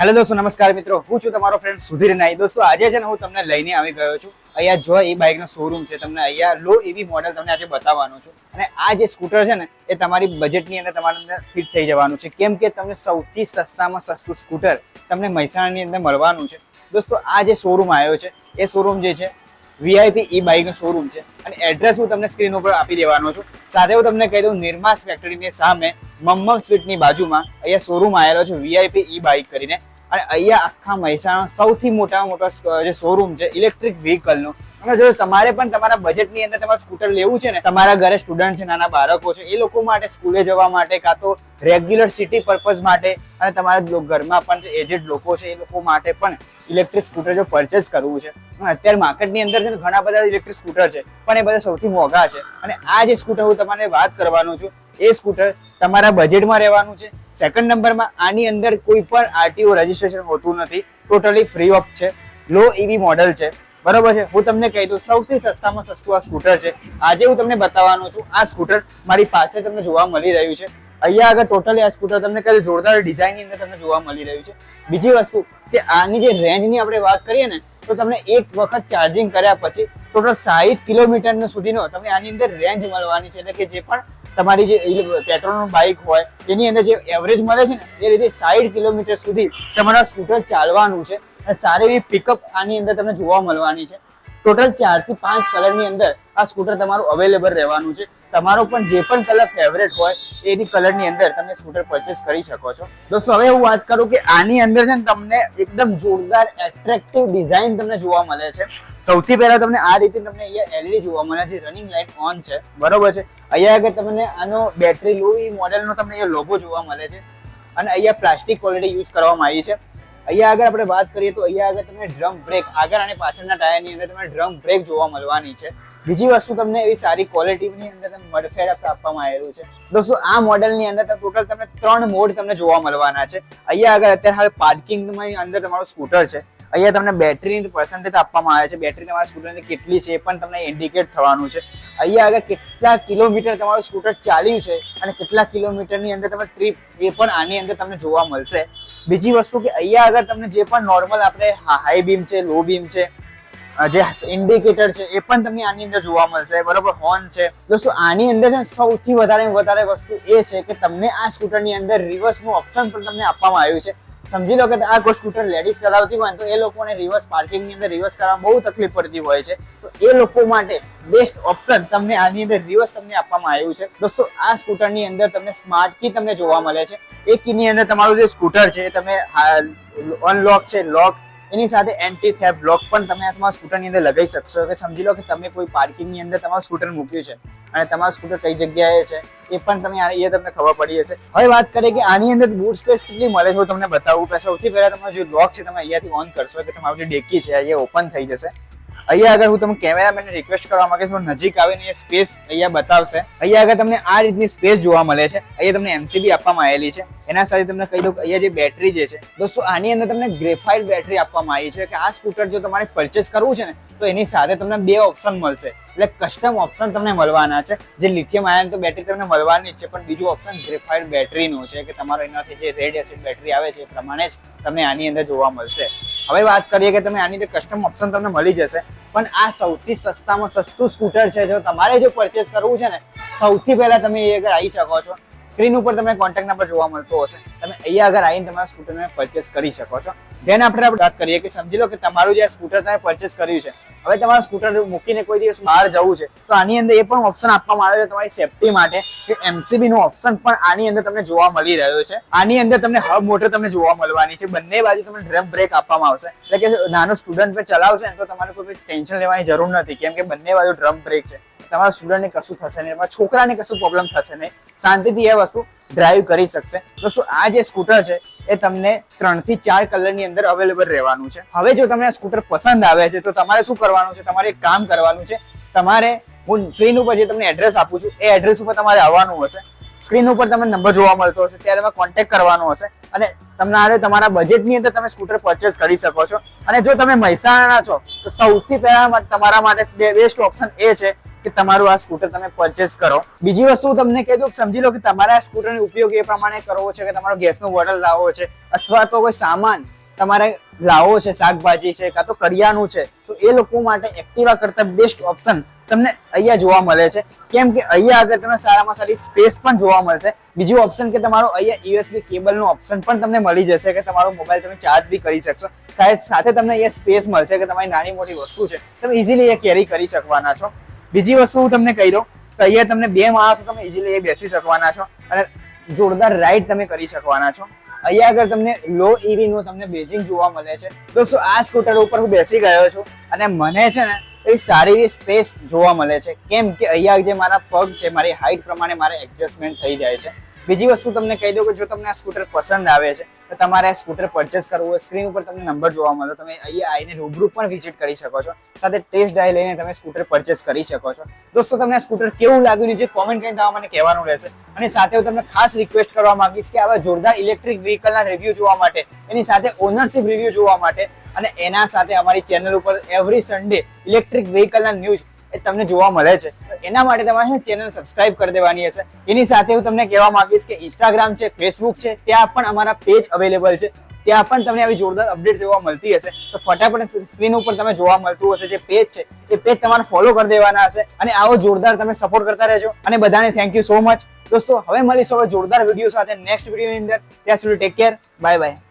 Hello દોસ્તો, નમસ્કાર મિત્રો. હું છું તમારો ફ્રેન્ડ સુધીર નાઈ. દોસ્તો આજે છે ને હું તમને લઈને આવી ગયો છું અહીંયા જો એ બાઇકનો શોરૂમ છે. તમને અહીંયા લો એવી મોડેલ તમને આજે બતાવવાનો છું. અને આ જે સ્કૂટર છે ને એ તમારી બજેટની અંદર તમારા અંદર ફિટ થઈ જવાનું છે, કેમ કે તમને સૌથી સસ્તામાં સસ્તું સ્કૂટર તમને મહેસાણાની અંદર મળવાનું છે. દોસ્તો આ જે શોરૂમ આવ્યો છે એ શોરૂમ જે છે વીઆઈપી ઈ બાઇકનો શોરૂમ છે અને એડ્રેસ હું તમને સ્ક્રીન ઉપર આપી દેવાનો છું. સાથે હું તમને કહી દઉં, નિર્માસ ફેક્ટરીની સામે મમ્મમ સ્વીટની બાજુમાં અહીંયા શોરૂમ આવેલો છે વીઆઈપી ઈ બાઇક કરીને. અને અહીંયા આખા મહેસાણા સૌથી મોટા જે શોરૂમ છે ઇલેક્ટ્રિક વ્હીકલનો. અને જો તમારે પણ તમારા બજેટની અંદર તમારે સ્કૂટર લેવું છે ને, તમારા ઘરે સ્ટુડન્ટ છે, નાના બાળકો છે, એ લોકો માટે સ્કૂલે જવા માટે કાં તો રેગ્યુલર સિટી પર્પઝ માટે, અને તમારા ઘરમાં પણ એજેડ લોકો છે એ લોકો માટે પણ ઇલેક્ટ્રિક સ્કૂટર જો પરચેસ કરવું છે. અત્યારે માર્કેટની અંદર છે ને ઘણા બધા ઇલેક્ટ્રિક સ્કૂટર છે, પણ એ બધા સૌથી મોંઘા છે. અને આ જે સ્કૂટર હું તમારે વાત કરવાનો છું એ સ્કૂટર તમારા બજેટમાં રહેવાનું છે. સેકન્ડ નંબરમાં આની અંદર કોઈ પણ આરટીઓ રજીસ્ટ્રેશન હોતું નથી, ટોટલી ફ્રી ઓફ છે, લો એવી મોડેલ છે. બરોબર છે. હું તમને કહી દઉં, સૌથી સસ્તામાં સસ્તું આ સ્કૂટર છે. આજે હું તમને બતાવવાનો છું. આ સ્કૂટર મારી પાછળ તમને જોવા મળી રહ્યું છે. અહીંયા આગળ ટોટલી આ સ્કૂટર તમને કઈ જોરદાર ડિઝાઇનની અંદર તમને જોવા મળી રહ્યું છે. બીજી વસ્તુ કે આની જે રેન્જની આપણે વાત કરીએ ને, તો તમને એક વખત ચાર્જિંગ કર્યા પછી ટોટલ 60 કિલોમીટર સુધીનો તમને આની અંદર રેન્જ મળવાની છે. એટલે કે જે પણ તમારી જે પેટ્રોલનો બાઇક હોય એની અંદર જે એવરેજ મળે છે ને, એ રીતે 60 કિલોમીટર સુધી તમારા સ્કૂટર ચાલવાનું છે. અને સારી એવી પિકઅપ આની અંદર તમને જોવા મળવાની છે. ટોટલ 4 થી 5 કલરની અંદર આ સ્કૂટર તમારું અવેલેબલ રહેવાનું છે. તમારો પણ જે પણ કલર ફેવરેટ હોય એની કલરની અંદર તમે સ્કૂટર પરચેસ કરી શકો છો. દોસ્તો હવે હું વાત કરું કે આની અંદર છે ને તમને એકદમ જોરદાર એટ્રેક્ટિવ ડિઝાઇન તમને જોવા મળે છે. સૌથી પહેલા તમને આ રીતે તમને અહીંયા એલઈડી જોવા મળે છે, રનિંગ લાઇટ ઓન છે. બરોબર છે. અહીંયા આગળ તમને આનો બેટરી લો મોડેલનો તમને અહીંયા લોગો જોવા મળે છે. અને અહીંયા પ્લાસ્ટિક ક્વોલિટી યુઝ કરવામાં આવી છે. અહીંયા આગળ આપણે વાત કરીએ તો અહીંયા આગળ તમને ડ્રમ બ્રેક, આગળ અને પાછળના ટાયરની અંદર તમને ડ્રમ બ્રેક જોવા મળવાની છે. બીજી વસ્તુ તમને એવી સારી ક્વોલિટીની અંદર તમને મડફેર આપવામાં આવેલું છે. દોસ્તો આ મોડેલની અંદર ટોટલ તમને 3 મોડ તમને જોવા મળવાના છે. અહીંયા આગળ અત્યારે હાલ પાર્કિંગની અંદર તમારું સ્કૂટર છે. અહીંયા તમને બેટરીની પર્સન્ટેજ આપવામાં આવે છે. બેટરી તમારા સ્કૂટરની કેટલી છે એ પણ તમને ઇન્ડિકેટ થવાનું છે. અહીંયા આગળ કેટલા કિલોમીટર તમારું સ્કૂટર ચાલ્યું છે અને કેટલા કિલોમીટરની અંદર તમે ટ્રીપ, એ પણ આની અંદર તમને જોવા મળશે. બીજી વસ્તુ કે અહીંયા આગળ તમને જે પણ નોર્મલ આપણે હાઈ બીમ છે, લો બીમ છે, જે ઇન્ડિકેટર છે એ પણ તમને આની અંદર જોવા મળશે. બરોબર. હોર્ન છે. દોસ્તો આની અંદર છે સૌથી વધારે વસ્તુ એ છે કે તમને આ સ્કૂટરની અંદર રિવર્સનું ઓપ્શન પણ તમને આપવામાં આવ્યું છે. સમજી લો કે આ કોઈ સ્કૂટર લેડીઝ ચલાવતી હોય તો એ લોકોને રિવર્સ પાર્કિંગની અંદર રિવર્સ કરવામાં બહુ તકલીફ પડતી હોય છે, તો એ લોકો માટે બેસ્ટ ઓપ્શન તમને આની અંદર રિવર્સ તમને આપવામાં આવ્યું છે. દોસ્તો આ સ્કૂટરની અંદર તમને સ્માર્ટ કી તમને જોવા મળે છે. એ કીની અંદર તમારું જે સ્કૂટર છે એ તમે અનલોક છે, લોક, એની સાથે એન્ટી થેફ્ટ લોક પણ તમે આ તમારા સ્કૂટરની અંદર લગાવી શકશો. કે સમજી લો કે તમે કોઈ પાર્કિંગની અંદર તમારું સ્કૂટર મૂક્યું છે અને તમારું સ્કૂટર કઈ જગ્યાએ છે એ પણ તમને ખબર પડી જશે. હવે વાત કરીએ કે આની અંદર બૂટ સ્પેસ કેટલી મળે છે હું તમને બતાવું. સૌથી પહેલા તમારો જે લોક છે તમે અહીંયાથી ઓન કરશો કે તમારું જે ડેકી છે અહીંયા ઓપન થઈ જશે. અહીંયા આગળ હું તમને કેમેરામેનને રિક્વેસ્ટ કરવા માંગુ છું, નજીક આવીને એ સ્પેસ અહીંયા બતાવશે. અહીંયા આગળ તમને આ રીતની સ્પેસ જોવા મળે છે. અહીંયા તમને એમસીબી આપવામાં આવેલી છે. એના સાથે તમને કહી દઉં કે અહીંયા જે બેટરી જે છે દોસ્તો આની અંદર તમને ગ્રેફાઇટ બેટરી આપવામાં આવી છે. કે આ સ્કૂટર જો તમારે પરચેસ કરવું છે ને તો એની સાથે તમને 2 ઓપ્શન મળશે. એટલે કસ્ટમ ઓપ્શન તમને મળવાના છે. જે લિથિયમ આયન તો બેટરી તમને મળવાની જ છે, પણ બીજું ઓપ્શન ગ્રેફાઇટ બેટરીનું છે કે તમારો એનાથી જે રેડ એસિડ બેટરી આવે છે એ પ્રમાણે જ તમને આની અંદર જોવા મળશે. હવે વાત કરીએ કે તમે આની અંદર કસ્ટમ ઓપ્શન તમને મળી જશે, પણ આ સૌથી સસ્તામાં સસ્તું સ્કૂટર છે. જો તમારે જો પરચેસ કરવું છે ને, સૌથી પહેલા તમે એ આગળ આવી શકો છો. સ્ક્રીન ઉપર તમને કોન્ટેક્ટ નંબર જોવા મળતો હશે. તમે અહીંયા આગળ આવીને તમારા સ્કૂટરને પરચેસ કરી શકો છો. ધ્યાન આપણે વાત કરીએ કે સમજી લો કે તમારું જે સ્કૂટર તમે પરચેસ કર્યું છે, હવે તમારા સ્કૂટર મૂકીને કોઈ દિવસ બહાર જવું છે તો આની અંદર એ પણ ઓપ્શન આપવામાં આવે છે તમારી સેફટી માટે કે એમસીબી નો ઓપ્શન પણ આની અંદર તમને જોવા મળી રહ્યો છે. આની અંદર તમને હબ મોટર તમને જોવા મળવાની છે. બંને બાજુ તમને ડ્રમ બ્રેક આપવામાં આવશે. એટલે કે નાનો સ્ટુડન્ટ પણ ચલાવશે ને તો તમારે કોઈ ટેન્શન લેવાની જરૂર નથી, કેમ કે બંને બાજુ ડ્રમ બ્રેક છે. તમારા સ્ટુડન્ટને કશું થશે નહીં, તમારા છોકરાને કશું પ્રોબ્લેમ થશે નહીં, શાંતિથી એ વસ્તુ ડ્રાઈવ કરી શકશે. દોસ્તો આ જે સ્કૂટર છે એ તમને 3 થી 4 કલરની અંદર અવેલેબલ રહેવાનું છે. હવે જો તમને આ સ્કૂટર પસંદ આવે છે તો તમારે શું કરવાનું છે, તમારે એક કામ કરવાનું છે. તમારે હું સ્ક્રીન ઉપર જે તમને એડ્રેસ આપું છું એ એડ્રેસ ઉપર તમારે આવવાનું હશે. સ્ક્રીન ઉપર તમને નંબર જોવા મળતો હશે, ત્યાં તમે કોન્ટેક્ટ કરવાનો હશે અને તમને તમારા બજેટની અંદર તમે સ્કૂટર પરચેસ કરી શકો છો. અને જો તમે મહેસાણા છો તો સૌથી પહેલા તમારા માટે બેસ્ટ ઓપ્શન એ છે કે તમારું આ સ્કૂટર તમે પરચેસ કરો. બીજી વસ્તુ હું તમને કહી દઉં કે સમજી લો કે તમારે આ સ્કૂટરનો ઉપયોગ એ પ્રમાણે કરવો છે કે તમારો ગેસનો બોટલ લાવવો છે અથવા તો કોઈ સામાન તમારે લાવવો છે, શાકભાજી છે કાં તો કરિયાનું છે, તો એ લોકો માટે એક્ટિવા કરતા બેસ્ટ ઓપ્શન તમને અહીંયા જોવા મળે છે. કેમ કે અહીંયા આગળ તમને સારામાં સારી સ્પેસ પણ જોવા મળશે. બીજું ઓપ્શન કે તમારો અહીંયા USB કેબલનો ઓપ્શન પણ તમને મળી જશે કે તમારો મોબાઈલ તમે ચાર્જ બી કરી શકશો. સાથે તમને અહીંયા સ્પેસ મળશે કે તમારી નાની મોટી વસ્તુ છે તમે ઇઝીલી એ કેરી કરી શકવાના છો. બીજી વસ્તુ હું તમને કહી દઉં તો અહીંયા તમને 2 માણસો તમે ઇઝીલી એ બેસી શકવાના છો અને જોરદાર રાઈડ તમે કરી શકવાના છો. અહીંયા આગળ તમને લો EV નું તમને બેઝિંગ જોવા મળે છે. દોસ્તો આ સ્કૂટર ઉપર હું બેસી ગયો છું અને મને છે ને એ સારી એવી સ્પેસ જોવા મળે છે. કેમ કે અહીંયા જે મારા પગ છે મારી હાઈટ પ્રમાણે મારે એડજસ્ટમેન્ટ થઈ જાય છે. બીજી વસ્તુ તમને કહી દઉં કે જો તમને આ સ્કૂટર પસંદ આવે છે તો તમારે આ સ્કૂટર પરચેસ કરવું હોય, સ્ક્રીન ઉપર તમને નંબર જોવા મળે, તમે અહીંયા આવીને રૂબરૂ પણ વિઝિટ કરી શકો છો. સાથે ટેસ્ટ ડ્રાઈવ લઈને તમે સ્કૂટર પરચેસ કરી શકો છો. દોસ્તો તમને આ સ્કૂટર કેવું લાગ્યું નીચે કોમેન્ટ કરીને તમારે મને કહેવાનું રહેશે. અને સાથે હું તમને ખાસ રિક્વેસ્ટ કરવા માંગીશ કે આવા જોરદાર ઇલેક્ટ્રિક વ્હીકલના રિવ્યૂ જોવા માટે, એની સાથે ઓનરશિપ રિવ્યૂ જોવા માટે અને એના સાથે અમારી ચેનલ ઉપર એવરી સન્ડે ઇલેક્ટ્રિક વ્હીકલના ન્યૂઝ એ તમને જોવા મળે છે. એના માટે તમારે ચેનલ સબસ્ક્રાઇબ કરી દેવાની હશે. એની સાથે હું તમને કહેવા માંગીશ કે ઇન્સ્ટાગ્રામ છે, ફેસબુક છે, ત્યાં પણ અમારા પેજ અવેલેબલ છે. ત્યાં પણ તમને આવી જોરદાર અપડેટ જોવા મળતી હશે. તો ફટાફટ સ્ક્રીન ઉપર તમે જોવા મળતું હશે જે પેજ છે એ પેજ તમારે ફોલો કરી દેવાના હશે અને આવો જોરદાર તમે સપોર્ટ કરતા રહેજો. અને બધાને થેન્ક યુ સો મચ. દોસ્તો હવે મળીશું હવે જોરદાર વિડીયો સાથે નેક્સ્ટ વિડીયોની અંદર. ત્યાં સુધી ટેક કેર, બાય બાય.